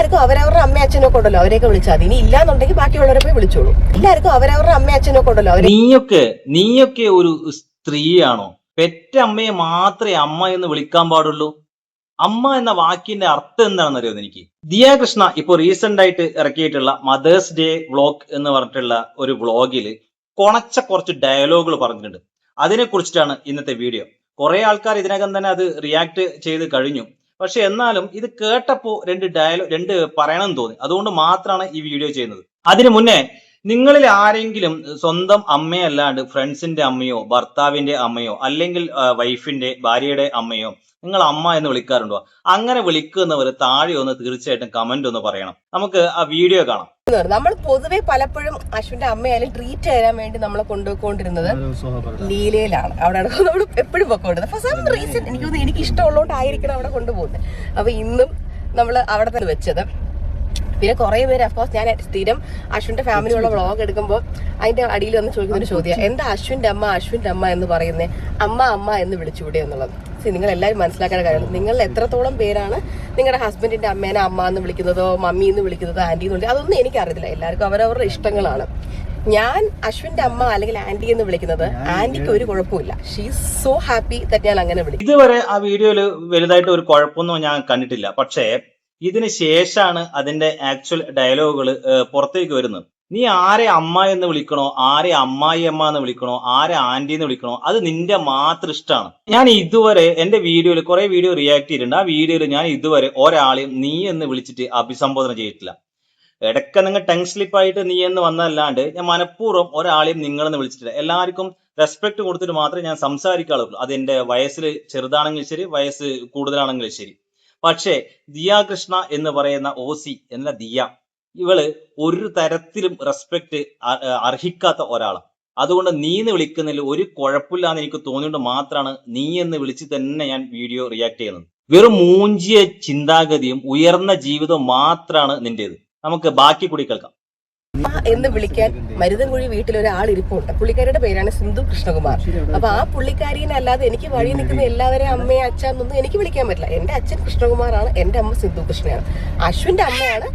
എല്ലാവർക്കും അവരവരുടെ അമ്മ അച്ഛനൊക്കെ ഉണ്ടല്ലോ, അവരെയൊക്കെ വിളിച്ചാൽ മതി. ഇനി ഇല്ലാന്നുണ്ടെങ്കിൽ ബാക്കിയുള്ളവരെ പോയി വിളിച്ചോളൂ. എല്ലാവർക്കും അവരവരുടെ അമ്മ അച്ഛനൊക്കെ ഉണ്ടല്ലോ. നീയൊക്കെ ഒരു സ്ത്രീയാണോ? പെറ്റമ്മയെ മാത്രമേ അമ്മ എന്ന് വിളിക്കാൻ പാടുള്ളൂ? അമ്മ എന്ന വാക്കിന്റെ അർത്ഥം എന്താണെന്ന് അറിയാം എനിക്ക്. ദിയ കൃഷ്ണ ഇപ്പൊ റീസെന്റ് ആയിട്ട് ഇറക്കിയിട്ടുള്ള മദേഴ്സ് ഡേ വ്ളോഗ് എന്ന് പറഞ്ഞിട്ടുള്ള ഒരു വ്ളോഗിൽ കുറച്ച് ഡയലോഗുകൾ പറഞ്ഞിട്ടുണ്ട്. അതിനെ കുറിച്ചിട്ടാണ് ഇന്നത്തെ വീഡിയോ. കുറെ ആൾക്കാർ ഇതിനകം തന്നെ അത് റിയാക്ട് ചെയ്ത് കഴിഞ്ഞു. പക്ഷെ എന്നാലും ഇത് കേട്ടപ്പോ രണ്ട് പറയണം തോന്നി. അതുകൊണ്ട് മാത്രമാണ് ഈ വീഡിയോ ചെയ്യുന്നത്. അതിനു മുന്നേ നിങ്ങളിൽ ആരെങ്കിലും സ്വന്തം അമ്മയല്ലാണ്ട് ഫ്രണ്ട്സിന്റെ അമ്മയോ ഭർത്താവിന്റെ അമ്മയോ അല്ലെങ്കിൽ വൈഫിന്റെ ഭാര്യയുടെ അമ്മയോ നിങ്ങൾ അമ്മ എന്ന് വിളിക്കാറുണ്ടോ? അങ്ങനെ വിളിക്കുന്നവർ താഴെ ഒന്ന് തീർച്ചയായിട്ടും കമന്റ് ഒന്ന് പറയണം. നമുക്ക് ആ വീഡിയോ കാണാം. നമ്മൾ പൊതുവെ പലപ്പോഴും അശ്വിന്റെ അമ്മയായാലും ട്രീറ്റ് തരാൻ വേണ്ടി നമ്മളെ കൊണ്ടുപോയിക്കൊണ്ടിരുന്നത് ലീലയിലാണ്. അവിടെയാണ് നമ്മൾ എപ്പോഴും പൊക്കോണ്ടിരുന്നത്. ഫോർ സം റീസൺ എനിക്ക് ഇഷ്ടമുള്ളതുകൊണ്ടായിരിക്കണം അവിടെ കൊണ്ടുപോകുന്നത്. അപ്പൊ ഇന്നും നമ്മൾ അവിടെ തന്നെ വെച്ചത്. പിന്നെ കുറെ പേര് അഫ്കോഴ്സ് ഞാൻ സ്ഥിരം അശ്വിന്റെ ഫാമിലിയുള്ള വ്ളോഗ് എടുക്കുമ്പോൾ അതിന്റെ അടിയിൽ വന്ന് ചോദിക്കുന്ന ഒരു ചോദ്യം, എന്താ അശ്വിന്റെ അമ്മ എന്ന് പറയുന്നത്, അമ്മ എന്ന് വിളിച്ചുകൂടെ എന്നുള്ളത്. നിങ്ങൾ എല്ലാവരും മനസ്സിലാക്കേണ്ട കാര്യമാണ്, നിങ്ങൾ എത്രത്തോളം പേരാണ് നിങ്ങളുടെ ഹസ്ബൻഡിന്റെ അമ്മേനെ അമ്മ എന്ന് വിളിക്കുന്നതോ മമ്മി എന്ന് വിളിക്കുന്നതോ ആന്റി എന്ന് വിളിക്കുന്നത്, അതൊന്നും എനിക്കറിയത്തില്ല. എല്ലാവർക്കും അവരവരുടെ ഇഷ്ടങ്ങളാണ്. ഞാൻ അശ്വിന്റെ അമ്മ അല്ലെങ്കിൽ ആന്റി എന്ന് വിളിക്കുന്നത് ആന്റിക്ക് ഒരു കുഴപ്പമില്ല. She is so happy that ഞാൻ അങ്ങനെ വിളിക്കും. ഇതുവരെ ആ വീഡിയോയിൽ വലുതായിട്ട് ഒരു കുഴപ്പമൊന്നും ഞാൻ കണ്ടിട്ടില്ല. പക്ഷേ ഇതിന് ശേഷമാണ് അതിന്റെ ആക്ച്വൽ ഡയലോഗുകൾ പുറത്തേക്ക് വരുന്നത്. നീ ആരെ അമ്മ എന്ന് വിളിക്കണോ, ആരെ അമ്മായി അമ്മ എന്ന് വിളിക്കണോ, ആരെ ആന്റി എന്ന് വിളിക്കണോ, അത് നിന്റെ മാത്രം ഇഷ്ടമാണ്. ഞാൻ ഇതുവരെ എന്റെ വീഡിയോയിൽ കുറെ വീഡിയോ റിയാക്ട് ചെയ്തിട്ടുണ്ട്. ആ വീഡിയോയിൽ ഞാൻ ഇതുവരെ ഒരാളെയും നീ എന്ന് വിളിച്ചിട്ട് അഭിസംബോധന ചെയ്തിട്ടില്ല. ഇടയ്ക്ക് നിങ്ങൾ ടങ് സ്ലിപ്പായിട്ട് നീ എന്ന് വന്നല്ലാണ്ട് ഞാൻ മനഃപൂർവ്വം ഒരാളെയും നിങ്ങളെന്ന് വിളിച്ചിട്ടില്ല. എല്ലാവർക്കും റെസ്പെക്ട് കൊടുത്തിട്ട് മാത്രമേ ഞാൻ സംസാരിക്കാറുള്ളൂ. അത് എന്റെ വയസ്സിൽ ചെറുതാണെങ്കിലും ശരി, വയസ്സ് കൂടുതലാണെങ്കിലും ശരി. പക്ഷേ ദിയ കൃഷ്ണ എന്ന് പറയുന്ന ഓസി എന്ന ദിയ, ഇവള് ഒരു തരത്തിലും റെസ്പെക്ട് അർഹിക്കാത്ത ഒരാളാണ്. അതുകൊണ്ട് നീ എന്ന് വിളിക്കുന്നതിൽ ഒരു കുഴപ്പമില്ലാന്ന് എനിക്ക് തോന്നിയിട്ട് മാത്രമാണ് നീ എന്ന് വിളിച്ച് തന്നെ ഞാൻ വീഡിയോ റിയാക്ട് ചെയ്യുന്നത്. വെറും മൂഞ്ചിയ ചിന്താഗതിയും ഉയർന്ന ജീവിതവും മാത്രമാണ് നിന്റേത്. നമുക്ക് ബാക്കി കൂടി കേൾക്കാം. എന്ന് വിളിക്കാൻ മരുതൻകുഴി വീട്ടിൽ ഒരാൾ ഇരിപ്പുണ്ട്. പുള്ളിക്കാരിയുടെ പേരാണ് സിന്ധു കൃഷ്ണകുമാർ. അപ്പൊ ആ പുള്ളിക്കാരിനെ അല്ലാതെ എനിക്ക് വഴി നിൽക്കുന്ന എല്ലാവരെയും അമ്മയെ അച്ഛന്നൊന്നും എനിക്ക് വിളിക്കാൻ പറ്റില്ല. എന്റെ അച്ഛൻ കൃഷ്ണകുമാറാണ്, എന്റെ അമ്മ സിന്ധു കൃഷ്ണയാണ്. അശ്വിന്റെ അമ്മയാണ്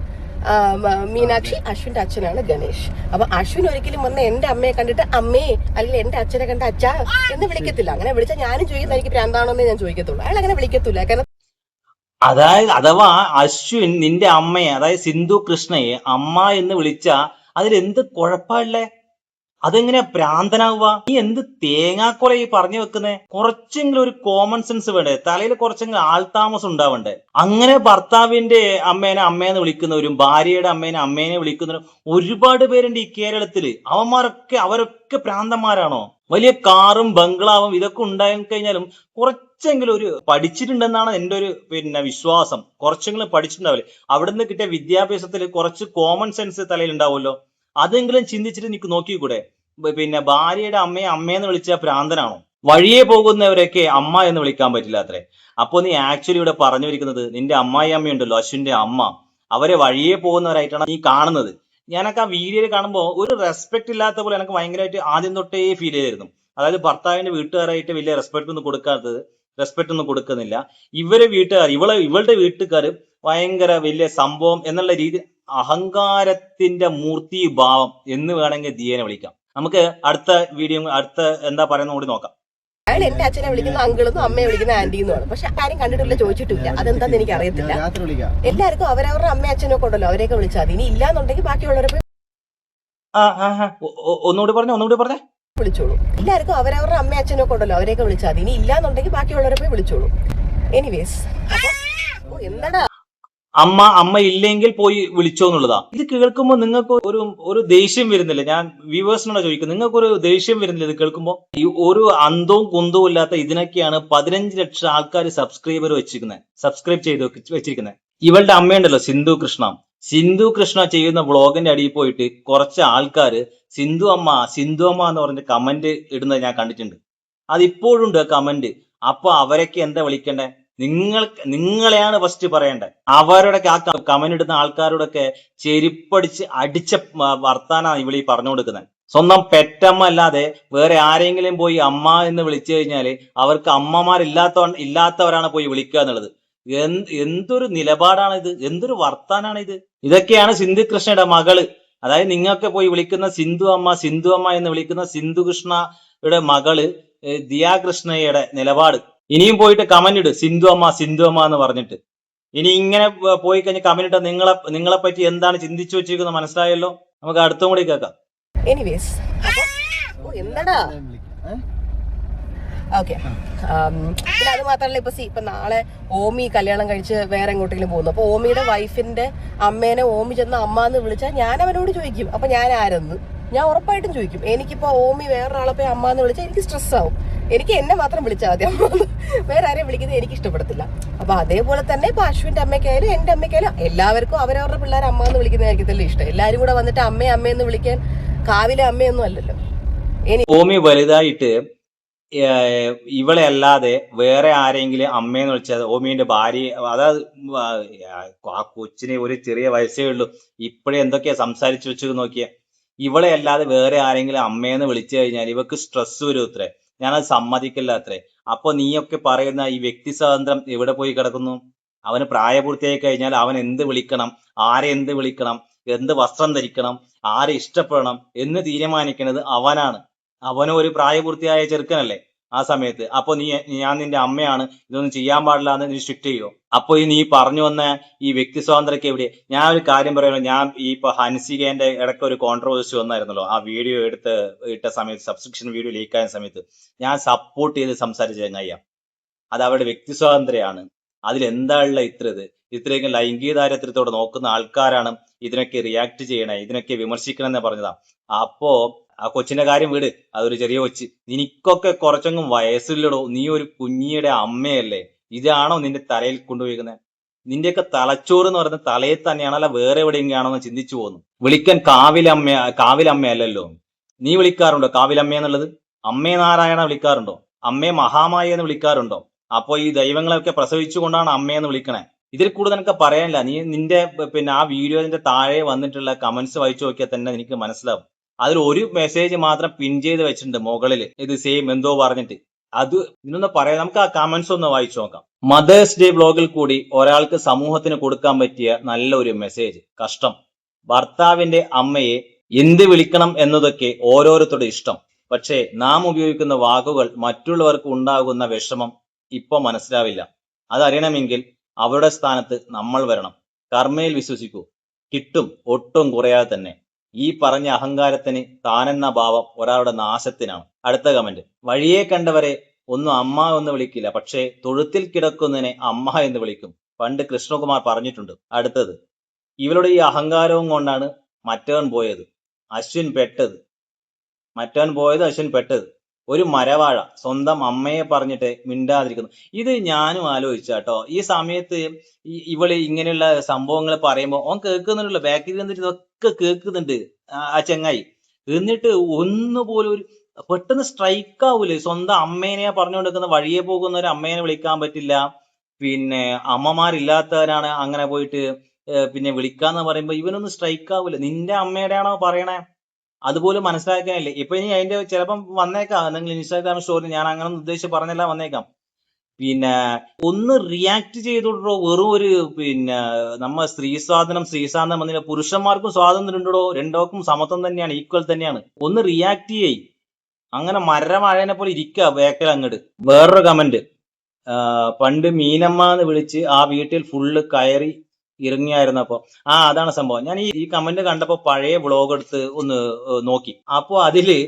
മീനാക്ഷി, അശ്വിന്റെ അച്ഛനാണ് ഗണേഷ്. അപ്പൊ അശ്വിൻ ഒരിക്കലും വന്ന് എന്റെ അമ്മയെ കണ്ടിട്ട് അമ്മേ അല്ലെങ്കിൽ എന്റെ അച്ഛനെ കണ്ട അച്ഛാ എന്ന് വിളിക്കത്തില്ല. അങ്ങനെ വിളിച്ചാൽ ഞാനും ചോദിക്കുന്നത് എനിക്ക് പ്രാന്താണോന്നേ ഞാൻ ചോദിക്കത്തുള്ളൂ. അയാൾ അങ്ങനെ വിളിക്കത്തില്ല. കാരണം അഥവാ അശ്വിൻ നിന്റെ അമ്മയെ, അതായത് സിന്ധു കൃഷ്ണയെ അമ്മ എന്ന് വിളിച്ച അതിലെന്ത് കുഴപ്പമില്ലേ? അതെങ്ങനെയാ പ്രാന്തനാവുക? നീ എന്ത് തേങ്ങാക്കൊല ഈ പറഞ്ഞു വെക്കുന്നേ? കുറച്ചെങ്കിലും ഒരു കോമൺ സെൻസ് വേണ്ടേ? തലയിൽ കുറച്ചെങ്കിലും ആൾതാമസം ഉണ്ടാവണ്ടേ? അങ്ങനെ ഭർത്താവിന്റെ അമ്മേനെ അമ്മേന്ന് വിളിക്കുന്നവരും ഭാര്യയുടെ അമ്മേനെ വിളിക്കുന്നവരും ഒരുപാട് പേരുണ്ട് ഈ കേരളത്തില്. അവരൊക്കെ പ്രാന്തന്മാരാണോ? വലിയ കാറും ബംഗ്ലാവും ഇതൊക്കെ ഉണ്ടായി കഴിഞ്ഞാലും കുറച്ചെങ്കിലും ഒരു പഠിച്ചിട്ടുണ്ടെന്നാണ് എന്റെ ഒരു വിശ്വാസം. കുറച്ചെങ്കിലും പഠിച്ചിട്ടുണ്ടാവില്ലേ? അവിടുന്ന് കിട്ടിയ വിദ്യാഭ്യാസത്തിൽ കുറച്ച് കോമൺ സെൻസ് തലയിൽ ഉണ്ടാവുമല്ലോ. അതെങ്കിലും ചിന്തിച്ചിട്ട് നിനക്ക് നോക്കിക്കൂടെ? ഭാര്യയുടെ അമ്മയെന്ന് വിളിച്ച പ്രാന്തനാണോ? വഴിയെ പോകുന്നവരൊക്കെ അമ്മ എന്ന് വിളിക്കാൻ പറ്റില്ല അത്രേ. അപ്പൊ നീ ആക്ച്വലി ഇവിടെ പറഞ്ഞു വരിക്കുന്നത് നിന്റെ അമ്മായി അമ്മയുണ്ടല്ലോ, അശ്വിന്റെ അമ്മ, അവരെ വഴിയെ പോകുന്നവരായിട്ടാണ് നീ കാണുന്നത്. ഞാനൊക്കെ ആ വീഡിയോയിൽ കാണുമ്പോൾ ഒരു റെസ്പെക്ട് ഇല്ലാത്ത പോലെ എനിക്ക് ഭയങ്കരമായിട്ട് ആദ്യം തൊട്ടേ ഫീൽ ചെയ്തിരുന്നു. അതായത് ഭർത്താവിന്റെ വീട്ടുകാരായിട്ട് വലിയ റെസ്പെക്ട് ഒന്നും കൊടുക്കുന്നില്ല. ഇവളുടെ വീട്ടുകാർ ഭയങ്കര വലിയ സംഭവം എന്നുള്ള രീതി, അഹങ്കാരത്തിന്റെ മൂർത്തി ഭാവം എന്ന് വേണമെങ്കിൽ ദിയനെ വിളിക്കാം. നമുക്ക് അടുത്ത എന്താ പറയുന്ന കൂടി നോക്കാം. അയാൾ എന്റെ അച്ഛനെ വിളിക്കുന്ന അങ്കിളെന്നും അമ്മയെ വിളിക്കുന്ന ആന്റിന്നുമാണ്. പക്ഷെ ആരും കണ്ടിട്ടില്ല, ചോദിച്ചിട്ടില്ല. അതെന്താന്ന് എനിക്ക് അറിയത്തില്ല. എല്ലാവർക്കും അവരവരുടെ അമ്മ അച്ഛനൊക്കെ ഉണ്ടല്ലോ, അവരെയൊക്കെ വിളിച്ചാൽ മതി. ഇനി ഇല്ലാന്നുണ്ടെങ്കിൽ ബാക്കിയുള്ളവരെ പോയി ഒന്നുകൂടി പറഞ്ഞേ വിളിച്ചോളൂ. എല്ലാവർക്കും അവരവരുടെ അമ്മ അച്ഛനൊക്കെ ഉണ്ടല്ലോ, അവരെയൊക്കെ വിളിച്ചാൽ മതി. ഇനി ഇല്ലാന്നുണ്ടെങ്കിൽ ബാക്കിയുള്ളവരെ പോയി വിളിച്ചോളൂ. എനിവേസ്, അപ്പൊ എന്താടാ അമ്മ ഇല്ലെങ്കിൽ പോയി വിളിച്ചോ എന്നുള്ളതാ. ഇത് കേൾക്കുമ്പോൾ നിങ്ങൾക്ക് ഒരു ദേഷ്യം വരുന്നില്ല? ഞാൻ വ്യൂവേഴ്സിനോട് ചോദിക്കുന്നത്, നിങ്ങൾക്ക് ഒരു ദേഷ്യം വരുന്നില്ല ഇത് കേൾക്കുമ്പോൾ? ഈ ഒരു അന്തവും കുന്തവും ഇല്ലാത്ത ഇതിനൊക്കെയാണ് 15 ലക്ഷം ആൾക്കാർ സബ്സ്ക്രൈബ് ചെയ്ത് വെച്ചിരിക്കുന്നത്. ഇവളുടെ അമ്മയുണ്ടല്ലോ സിന്ധു കൃഷ്ണ ചെയ്യുന്ന വ്ളോഗിന്റെ അടിയിൽ പോയിട്ട് കുറച്ച് ആൾക്കാർ സിന്ധു അമ്മ എന്ന് പറഞ്ഞ കമന്റ് ഇടുന്നത് ഞാൻ കണ്ടിട്ടുണ്ട്. അതിപ്പോഴും ഉണ്ട് കമന്റ്. അപ്പൊ അവരൊക്കെ എന്താ വിളിക്കണ്ടേ? നിങ്ങളെയാണ് ഫസ്റ്റ് പറയേണ്ടത്. അവരുടെ ആ കമന്റ് ഇടുന്ന ആൾക്കാരോടൊക്കെ ചെരുപ്പടിച്ച് അടിച്ച വർത്താനാണ് ഇവളീ പറഞ്ഞു കൊടുക്കുന്നത്. സ്വന്തം പെറ്റമ്മ അല്ലാതെ വേറെ ആരെങ്കിലും പോയി അമ്മ എന്ന് വിളിച്ചു കഴിഞ്ഞാല് അവർക്ക് ഇല്ലാത്തവരാണ് പോയി വിളിക്കുക എന്നുള്ളത്. എന്തൊരു നിലപാടാണ് ഇത്, എന്തൊരു വർത്താനാണ് ഇത്. ഇതൊക്കെയാണ് സിന്ധു കൃഷ്ണയുടെ മകള്, അതായത് നിങ്ങൾക്ക് പോയി വിളിക്കുന്ന സിന്ധു അമ്മ എന്ന് വിളിക്കുന്ന സിന്ധു കൃഷ്ണയുടെ മകള് ദിയാ കൃഷ്ണയുടെ നിലപാട്. ഇനിയും പോയിട്ട് കമന്റ് ഇട് സിന്ധു അമ്മ എന്ന് പറഞ്ഞിട്ട്. ഇനി ഇങ്ങനെ പോയി കഴിഞ്ഞ് കമന്റ് ഇട്ട നിങ്ങളെ പറ്റി എന്താണ് ചിന്തിച്ചു വെച്ചിരിക്കുന്നത് മനസ്സിലായല്ലോ. നമുക്ക് അടുത്തും കൂടി കേൾക്കാം. എനിവേസ് എന്താടാ ഓക്കെ. പിന്നെ അത് മാത്രമല്ല, ഇപ്പൊ നാളെ ഓമി കല്യാണം കഴിച്ച് വേറെ എങ്ങോട്ടെങ്കിലും പോകുന്നു. അപ്പൊ ഓമിയുടെ വൈഫിന്റെ അമ്മേനെ ഓമി ചെന്ന് അമ്മ എന്ന് വിളിച്ചാൽ ഞാൻ അവനോട് ചോദിക്കും, അപ്പൊ ഞാൻ ആരെന്ന് ഞാൻ ഉറപ്പായിട്ടും ചോദിക്കും. എനിക്കിപ്പോ ഓമി വേറൊരാളെ പോയി അമ്മ എന്ന് വിളിച്ചാൽ എനിക്ക് സ്ട്രെസ് ആവും. എനിക്ക് എന്നെ മാത്രം വിളിച്ചാൽ മതി, അമ്മ വേറെ ആരെയും വിളിക്കുന്നത് എനിക്ക് ഇഷ്ടപ്പെടത്തില്ല. അപ്പൊ അതേപോലെ തന്നെ ഇപ്പൊ അശ്വിന്റെ അമ്മയ്ക്കായാലും എന്റെ അമ്മയ്ക്കായാലും എല്ലാവർക്കും അവരവരുടെ പിള്ളേർ അമ്മ എന്ന് വിളിക്കുന്നതായിരിക്കത്തില്ല ഇഷ്ടം. എല്ലാരും കൂടെ വന്നിട്ട് അമ്മയെന്ന് വിളിക്കാൻ കാവിലെ അമ്മയൊന്നും അല്ലല്ലോ. ഓമി വലുതായിട്ട് ഇവളെ അല്ലാതെ വേറെ ആരെങ്കിലും അമ്മയെന്ന് വിളിച്ചാൽ ഓമിയുടെ ഭാര്യ, അതായത് ആ കൊച്ചിനെ ഒരു ചെറിയ വയസ്സേ ഉള്ളൂ, ഇപ്പോഴേ എന്തൊക്കെയാ സംസാരിച്ചു വെച്ചു നോക്കിയേ. ഇവളെ അല്ലാതെ വേറെ ആരെങ്കിലും അമ്മയെന്ന് വിളിച്ചു കഴിഞ്ഞാൽ ഇവക്ക് സ്ട്രെസ് വരും അത്രേ. ഞാനത് സമ്മതിക്കില്ല അത്രേ. അപ്പൊ നീയൊക്കെ പറയുന്ന ഈ വ്യക്തി സ്വാതന്ത്ര്യം എവിടെ പോയി കിടക്കുന്നു? അവന് പ്രായപൂർത്തിയായി കഴിഞ്ഞാൽ അവൻ എന്ത് വിളിക്കണം, ആരെ എന്ത് വിളിക്കണം, എന്ത് വസ്ത്രം ധരിക്കണം, ആരെ ഇഷ്ടപ്പെടണം എന്ന് തീരുമാനിക്കുന്നത് അവനാണ്. അവനും ഒരു പ്രായപൂർത്തിയായ ചെറുക്കനല്ലേ ആ സമയത്ത്. അപ്പൊ ഞാൻ നിന്റെ അമ്മയാണ്, ഇതൊന്നും ചെയ്യാൻ പാടില്ല എന്ന് നീ സ്ട്രിക്റ്റ് ചെയ്യോ? അപ്പൊ നീ പറഞ്ഞു വന്ന ഈ വ്യക്തി സ്വാതന്ത്ര്യമൊക്കെ എവിടെ? ഞാൻ ഒരു കാര്യം പറയുമല്ലോ, ഞാൻ ഇപ്പൊ ഹൻസികേന്റെ ഇടയ്ക്ക് ഒരു കോൺട്രവേഴ്സി വന്നായിരുന്നല്ലോ, ആ വീഡിയോ ഇട്ട സമയത്ത്, സബ്സ്ക്രിപ്ഷൻ വീഡിയോ ലീക്കായ സമയത്ത് ഞാൻ സപ്പോർട്ട് ചെയ്ത് സംസാരിച്ച ചങ്ങയ്യ. അത് അവരുടെ വ്യക്തി സ്വാതന്ത്ര്യമാണ്. അതിലെന്താണുള്ള ഇത്രയൊക്കെ ലൈംഗിക ദാരിദ്ര്യത്തോടെ നോക്കുന്ന ആൾക്കാരാണ് ഇതിനൊക്കെ റിയാക്ട് ചെയ്യണേ, ഇതിനൊക്കെ വിമർശിക്കണം എന്ന് പറഞ്ഞതാ. അപ്പോ ആ കൊച്ചിന്റെ കാര്യം വിട്, അതൊരു ചെറിയ കൊച്ച്. നിനക്കൊക്കെ കുറച്ചെങ്കിലും വയസ്സില്ലടോ, നീ ഒരു കുഞ്ഞിയുടെ അമ്മയല്ലേ. ഇതാണോ നിന്റെ തലയിൽ കൊണ്ടുപോയിരിക്കുന്നത്? നിന്റെയൊക്കെ തലച്ചോറ് എന്ന് പറയുന്നത് തലയിൽ തന്നെയാണോ അല്ല വേറെ എവിടെയെങ്കിലും ആണോ എന്ന് ചിന്തിച്ചു പോകുന്നു. വിളിക്കാൻ കാവിലമ്മയല്ലല്ലോ. നീ വിളിക്കാറുണ്ടോ കാവിലമ്മ എന്നുള്ളത്? അമ്മേ നാരായണ വിളിക്കാറുണ്ടോ? അമ്മേ മഹാമായ എന്ന് വിളിക്കാറുണ്ടോ? അപ്പൊ ഈ ദൈവങ്ങളെയൊക്കെ പ്രസവിച്ചുകൊണ്ടാണ് അമ്മയെന്ന് വിളിക്കണേ. ഇതിൽ കൂടുതൽ എനിക്ക് പറയാനില്ല. നിന്റെ ആ വീഡിയോന്റെ താഴെ വന്നിട്ടുള്ള കമന്റ്സ് വായിച്ചു നോക്കിയാൽ തന്നെ എനിക്ക് മനസ്സിലാവും. അതിൽ ഒരു മെസ്സേജ് മാത്രം പിൻ ചെയ്ത് വെച്ചിട്ടുണ്ട് മുകളിൽ, ഇത് സെയിം എന്തോ പറഞ്ഞിട്ട്. അത് ഇതിനൊന്ന് പറയാം, നമുക്ക് ആ കമന്റ്സ് ഒന്ന് വായിച്ചു നോക്കാം. മദേഴ്സ് ഡേ വ്ലോഗിൽ കൂടി ഒരാൾക്ക് സമൂഹത്തിന് കൊടുക്കാൻ പറ്റിയ നല്ലൊരു മെസ്സേജ്. കഷ്ടം, ഭർത്താവിന്റെ അമ്മയെ എന്ത് വിളിക്കണം എന്നതൊക്കെ ഓരോരുത്തരുടെ ഇഷ്ടം. പക്ഷേ നാം ഉപയോഗിക്കുന്ന വാക്കുകൾ മറ്റുള്ളവർക്ക് ഉണ്ടാകുന്ന വിഷമം ഇപ്പൊ മനസ്സിലാവില്ല. അതറിയണമെങ്കിൽ അവരുടെ സ്ഥാനത്ത് നമ്മൾ വരണം. കർമ്മയിൽ വിശ്വസിക്കൂ, കിട്ടും ഒട്ടും കുറയാതെ തന്നെ. ഈ പറഞ്ഞ അഹങ്കാരത്തിന് താനെന്ന ഭാവം ഒരാളുടെ നാശത്തിനാണ്. അടുത്ത കമന്റ്, വഴിയെ കണ്ടവരെ ഒന്നും അമ്മ എന്ന് വിളിക്കില്ല, പക്ഷേ തൊഴുത്തിൽ കിടക്കുന്നതിനെ അമ്മ എന്ന് വിളിക്കും. പണ്ട് കൃഷ്ണകുമാർ പറഞ്ഞിട്ടുണ്ട്. അടുത്തത്, ഇവളുടെ ഈ അഹങ്കാരവും കൊണ്ടാണ് മറ്റവൻ പോയത്, അശ്വിൻ പെട്ടത്. ഒരു മരവാഴ സ്വന്തം അമ്മയെ പറഞ്ഞിട്ട് മിണ്ടാതിരിക്കുന്നു. ഇത് ഞാനും ആലോചിച്ചാട്ടോ. ഈ സമയത്ത് ഇവള് ഇങ്ങനെയുള്ള സംഭവങ്ങൾ പറയുമ്പോൾ ഓൻ കേൾക്കുന്നുണ്ടല്ലോ, ബാക്കിൽ നിന്നിട്ട് ഇതൊക്കെ കേൾക്കുന്നുണ്ട് ആ ചെങ്ങായി. എന്നിട്ട് ഒന്നുപോലെ ഒരു പെട്ടെന്ന് സ്ട്രൈക്ക് ആവൂലേ? സ്വന്തം അമ്മേനെ പറഞ്ഞുകൊണ്ടിരിക്കുന്ന വഴിയെ പോകുന്ന ഒരു അമ്മേനെ വിളിക്കാൻ പറ്റില്ല, പിന്നെ അമ്മമാരില്ലാത്തവരാണ് അങ്ങനെ പോയിട്ട് പിന്നെ വിളിക്കാന്ന് പറയുമ്പോ ഇവനൊന്ന് സ്ട്രൈക്ക് ആവൂലേ? നിന്റെ അമ്മയുടെ ആണോ പറയണേ? അതുപോലും മനസ്സിലാക്കാനില്ലേ. ഇപ്പൊ ഇനി അതിന്റെ ചിലപ്പം വന്നേക്കാം, നിങ്ങൾ ഇൻസ്റ്റാഗ്രാം സ്റ്റോറി, ഞാൻ അങ്ങനെ ഉദ്ദേശിച്ച് പറഞ്ഞെല്ലാം വന്നേക്കാം. പിന്നെ ഒന്ന് റിയാക്ട് ചെയ്തോട്ടോ. വെറും ഒരു നമ്മ സ്ത്രീ സ്വാതന്ത്ര്യം വന്നില്ല. പുരുഷന്മാർക്കും സ്വാതന്ത്ര്യം ഉണ്ടോ? രണ്ടോക്കും സമത്വം തന്നെയാണ്, ഈക്വൽ തന്നെയാണ്. ഒന്ന് റിയാക്ട് ചെയ്യ്. അങ്ങനെ മഴനെ പോലെ ഇരിക്കുക ബേക്കൽ അങ്ങോട്ട്. വേറൊരു കമന്റ്, പണ്ട് മീനമ്മ എന്ന് വിളിച്ച് ആ വീട്ടിൽ ഫുള്ള് കയറി ഇറങ്ങിയായിരുന്നപ്പോ അതാണ് സംഭവം. ഞാൻ ഈ കമന്റ് കണ്ടപ്പോ പഴയ വ്ളോഗ് എടുത്ത് ഒന്ന് നോക്കി. അപ്പോ അതില്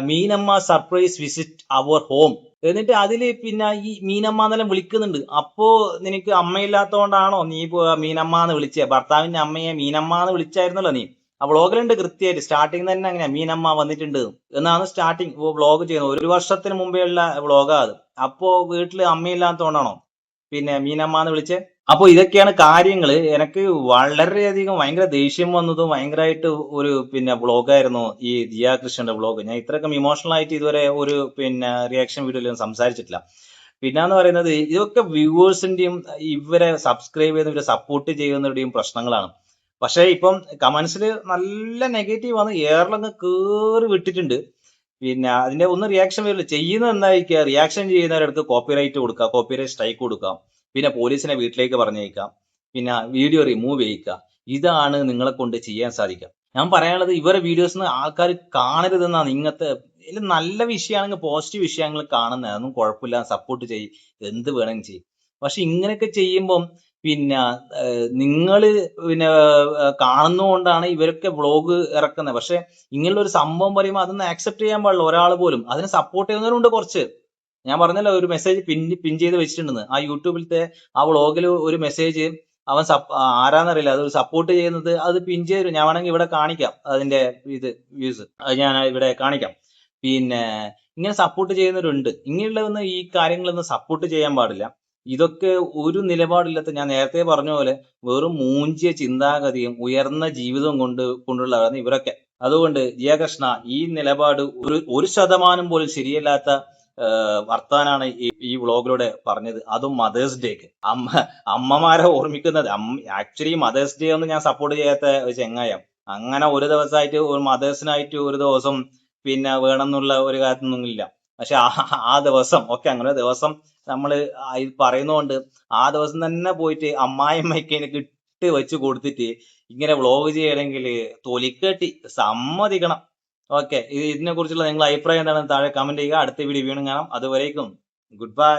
മീനമ്മ സർപ്രൈസ് വിസിറ്റ് അവർ ഹോം എന്നിട്ട് അതില് ഈ മീനമ്മ എന്നെല്ലാം വിളിക്കുന്നുണ്ട്. അപ്പോ നിനക്ക് അമ്മയില്ലാത്തതുകൊണ്ടാണോ നീ മീനമ്മ എന്ന് വിളിച്ചേ? ഭർത്താവിന്റെ അമ്മയെ മീനമ്മ എന്ന് വിളിച്ചായിരുന്നല്ലോ നീ. ആ വ്ളോഗിലുണ്ട് കൃത്യമായിട്ട്, സ്റ്റാർട്ടിങ് തന്നെ അങ്ങനെയാ, മീനമ്മ വന്നിട്ടുണ്ട് എന്നാണ് സ്റ്റാർട്ടിങ് വ്ളോഗ് ചെയ്യുന്നത്. 1 വർഷത്തിന് മുമ്പേ ഉള്ള വ്ളോഗാ അത്. അപ്പോ വീട്ടില് അമ്മയില്ലാത്തതുകൊണ്ടാണോ മീനമ്മ എന്ന് വിളിച്ചേ? അപ്പൊ ഇതൊക്കെയാണ് കാര്യങ്ങള്. എനിക്ക് വളരെയധികം ഭയങ്കര ദേഷ്യം വന്നതും ഭയങ്കരമായിട്ട് ഒരു വ്ളോഗായിരുന്നു ഈ ദിയാ കൃഷ്ണന്റെ വ്ളോഗ്. ഞാൻ ഇത്രയൊക്കെ ഇമോഷണൽ ആയിട്ട് ഇതുവരെ ഒരു റിയാക്ഷൻ വീഡിയോയിലൊന്നും സംസാരിച്ചിട്ടില്ല. പിന്നെന്ന് പറയുന്നത് ഇതൊക്കെ വ്യൂവേഴ്സിന്റെയും ഇവരെ സബ്സ്ക്രൈബ് ചെയ്യുന്ന ഇവരെ സപ്പോർട്ട് ചെയ്യുന്നവരുടെയും പ്രശ്നങ്ങളാണ്. പക്ഷെ ഇപ്പം കമന്റ്സിൽ നല്ല നെഗറ്റീവ് ആണ്, എയറിലങ്ങ് കേറി വിട്ടിട്ടുണ്ട്. അതിന്റെ ഒന്നും റിയാക്ഷൻ വരില്ല. ചെയ്യുന്നത് എന്തായിരിക്കുക, റിയാക്ഷൻ ചെയ്യുന്നവരുടെ അടുത്ത് കോപ്പിറൈറ്റ് കൊടുക്കുക, കോപ്പിറൈറ്റ് സ്ട്രൈക്ക് കൊടുക്കാം. പിന്നെ പോലീസിനെ വീട്ടിലേക്ക് പറഞ്ഞേക്കാം, പിന്നെ വീഡിയോ റിമൂവ് ചെയ്യിക്കുക. ഇതാണ് നിങ്ങളെ കൊണ്ട് ചെയ്യാൻ സാധിക്കുക. ഞാൻ പറയാനുള്ളത് ഇവരെ വീഡിയോസ് ആൾക്കാർ കാണരുതെന്നാണ്. ഇങ്ങനത്തെ ഇതിൽ നല്ല വിഷയമാണെങ്കിൽ പോസിറ്റീവ് വിഷയങ്ങൾ കാണുന്നത് അതൊന്നും കുഴപ്പമില്ല, സപ്പോർട്ട് ചെയ്യും, എന്ത് വേണമെങ്കിലും ചെയ്യും. പക്ഷെ ഇങ്ങനെയൊക്കെ ചെയ്യുമ്പം പിന്നെ നിങ്ങൾ പിന്നെ കാണുന്നതുകൊണ്ടാണ് ഇവരൊക്കെ വ്ളോഗ് ഇറക്കുന്നത്. പക്ഷെ ഇങ്ങനെയുള്ള ഒരു സംഭവം പറയുമ്പോൾ അതൊന്നും ആക്സെപ്റ്റ് ചെയ്യാൻ പാടില്ല ഒരാൾ പോലും. അതിനെ സപ്പോർട്ട് ചെയ്യുന്നവരുണ്ട് കുറച്ച്. ഞാൻ പറഞ്ഞല്ലോ ഒരു മെസ്സേജ് പിൻ ചെയ്ത് വെച്ചിട്ടുണ്ടെന്ന്. ആ യൂട്യൂബിലത്തെ ആ വ്ളോഗിൽ ഒരു മെസ്സേജ് അവൻ ആരാന്നറിയില്ല, അത് സപ്പോർട്ട് ചെയ്യുന്നത്, അത് പിൻ ചെയ്തു. ഞാൻ വേണമെങ്കിൽ ഇവിടെ കാണിക്കാം അതിന്റെ വ്യൂസ്, അത് ഞാൻ ഇവിടെ കാണിക്കാം. പിന്നെ ഇങ്ങനെ സപ്പോർട്ട് ചെയ്യുന്നവരുണ്ട്. ഇങ്ങനെയുള്ളതൊന്നും ഈ കാര്യങ്ങളൊന്നും സപ്പോർട്ട് ചെയ്യാൻ പാടില്ല. ഇതൊക്കെ ഒരു നിലപാടില്ലാത്ത, ഞാൻ നേരത്തെ പറഞ്ഞ പോലെ വെറും മൂഞ്ചിയ ചിന്താഗതിയും ഉയർന്ന ജീവിതവും കൊണ്ടുള്ളവരാണ് ഇവരൊക്കെ. അതുകൊണ്ട് ജിയകൃഷ്ണ, ഈ നിലപാട് ഒരു ശതമാനം പോലും ശരിയല്ലാത്ത വർത്താനാണ് ഈ വ്ളോഗിലൂടെ പറഞ്ഞത്. അതും മദേഴ്സ് ഡേക്ക്. അമ്മമാരെ ഓർമ്മിക്കുന്നത്. ആക്ച്വലി മദേഴ്സ് ഡേ ഒന്നും ഞാൻ സപ്പോർട്ട് ചെയ്യാത്ത ഒരു ചെങ്ങായം. അങ്ങനെ ഒരു ദിവസമായിട്ട് ഒരു മദേഴ്സിനായിട്ട് ഒരു ദിവസം പിന്നെ വേണമെന്നുള്ള ഒരു കാര്യമൊന്നുമില്ല. പക്ഷെ ആ ദിവസം ഒക്കെ അങ്ങനെ ദിവസം നമ്മൾ പറയുന്നതുകൊണ്ട് ആ ദിവസം തന്നെ പോയിട്ട് അമ്മായിമ്മയ്ക്ക് എനിക്ക് ഇട്ട് വെച്ച് കൊടുത്തിട്ട് ഇങ്ങനെ വ്ളോഗ് ചെയ്യണമെങ്കിൽ തൊലിക്കെട്ടി സമ്മതിക്കണം. ഓക്കെ, ഇതിനെ കുറിച്ചുള്ള നിങ്ങളുടെ അഭിപ്രായം എന്താണ് താഴെ കമന്റ് ചെയ്യുക. അടുത്ത വീഡിയോ വീണ്ടും കാണാം. അതുവരേക്കും ഗുഡ് ബൈ.